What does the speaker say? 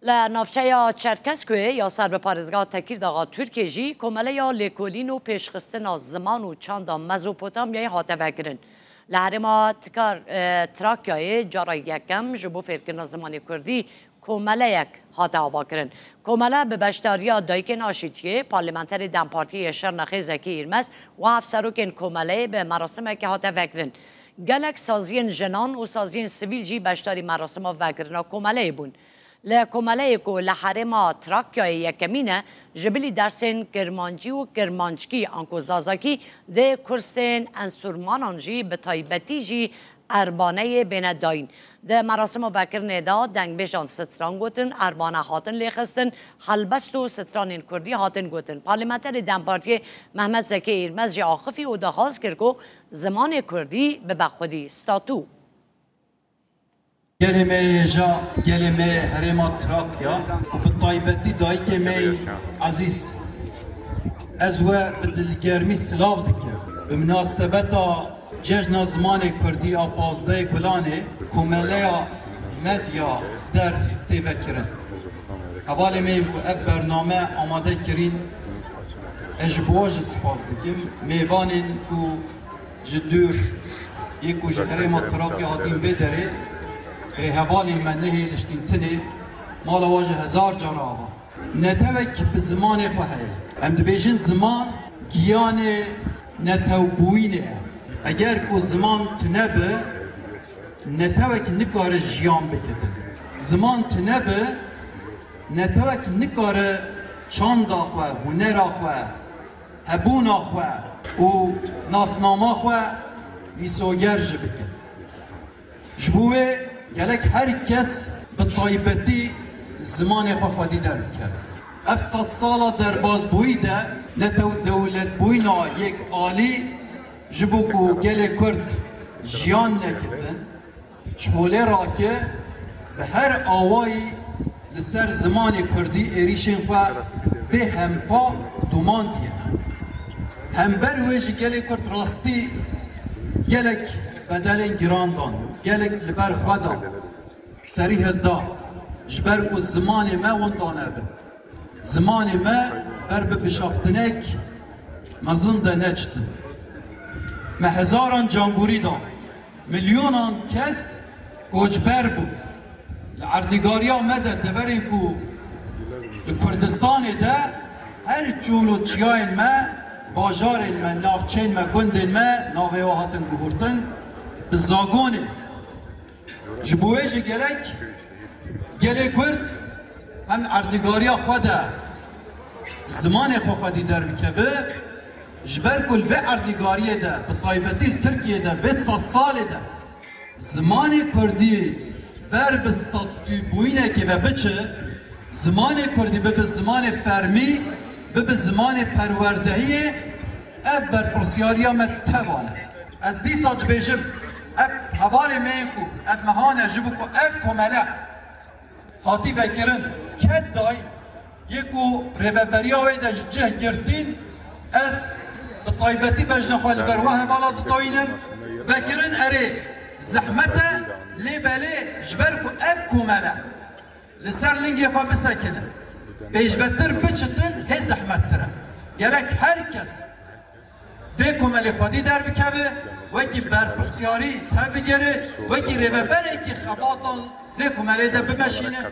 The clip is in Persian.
لنافچه یا چرکسکوی یا سر به پارزگاه تکیر داغا ترکیه جی کماله یا لیکولین و پیشخستن زمان و چند مزوپوتامیای هاته وگرن. لحرما تراکیای جارای یکم جبو فرکن زمانی کردی کماله یک هاته آوا کرن. کماله به بشتاریا دایکن آشیتیه پارلمانتری دم پارتی شرنخی زکی ایرمز و افسروکن کماله به مراسم که هاته وگرن. گلک سازین جنان و سازین سویل جی بشتاری مراسم وگرنا کماله بون. لکماله کو لحرما تراکیای یکمینه جبلی درسن کرمانجی و کرمانچکی آنکو زازاکی ده کرسن انسورمانان جی به تایبتی جی اربانه بین داین ده مراسم وکرنه دا دنگ بیشان ستران گوتن اربانه هاتن لیخستن حلبست و ستران کردی هاتن گوتن پارلمانتر دم پارتی محمد زکی ایرمز جی آخفی و دخواست کرد که زمان کردی به بخودی ستاتو گلمه جا گلمه هرما تراکیا و بالطایبتی دایک می عزیز از و بدلگرمی سلاو دکر به مناسبت جشن زمان کردی آپازده گلانه کماله مدیا در تیوکرن حوالی می و اب برنامه آماده کرین اجبواج سپاس دکیم میوانین و جدور یک و هرما تراکیا هاتین بداره رهوالي منهي لشتينتني مالا واجه هزار جراوة نتوك بزمان خوهي هم دبيجين زمان گياني نتوبويني اگر كو زمان تنبه نتوك نكار جيان بكدن زمان تنبه نتوك نكار چاندا خواه هنرا خواه هبونا خواه و ناسناما خواه ويسوگرج بكن جبوه گلک هر کس به طایبتی زمان خودی در کرد. افصد سال در بازبویی ده نتو دولت بوینا یک عالی جبو کو گل کرد جیان نکردن شموله را که به هر آوایی لسر زمان کردی ایریشن خوا به همپا دومان دیه هم برویج گل کرد راستی گلک بدل گراندان گلک لبر خدا سریح دا جبر کو زمان ما وندانه به زمان ما بر به بشافتنک مزنده نچتن ما هزاران جانگوری دا میلیونان کس گوجبر بود لعردگاریا مدد دبری کو کردستان ده هر چولو چیاین ما باجارین ما نافچین ما گندین ما ناوه هاتن گهورتن بزاگونه جبوهش گلک گله کرد هم اردگاریا خواده زمان خودی در بکبه جبر کل به اردگاریه ده به طایبتی ترکیه ده به 100 سال ده زمان کردی بر بستاتو بوینه که و بچه زمان کردی به زمان فرمی به زمان پروردهی اب بر پرسیاریا متوانه از دی ساد بیشم اب حوالی میکو اب مهانه جبو کو اب کماله خاطی وکرن کد دای یکو روبریاوی ده جه گرتین از بطایبتی بجن خواهی برواه والا دطاوینم وکرن اره زحمته لی بله جبر کو اب کماله لسر لنگی خواه بسکنه بیجبتر بچتن هی زحمت تره گرک هر کس ده کمالی خودی در بکوه وکی برپرسیاری تا بگره وکی روبره که خباطان ده کمالی ده بمشینه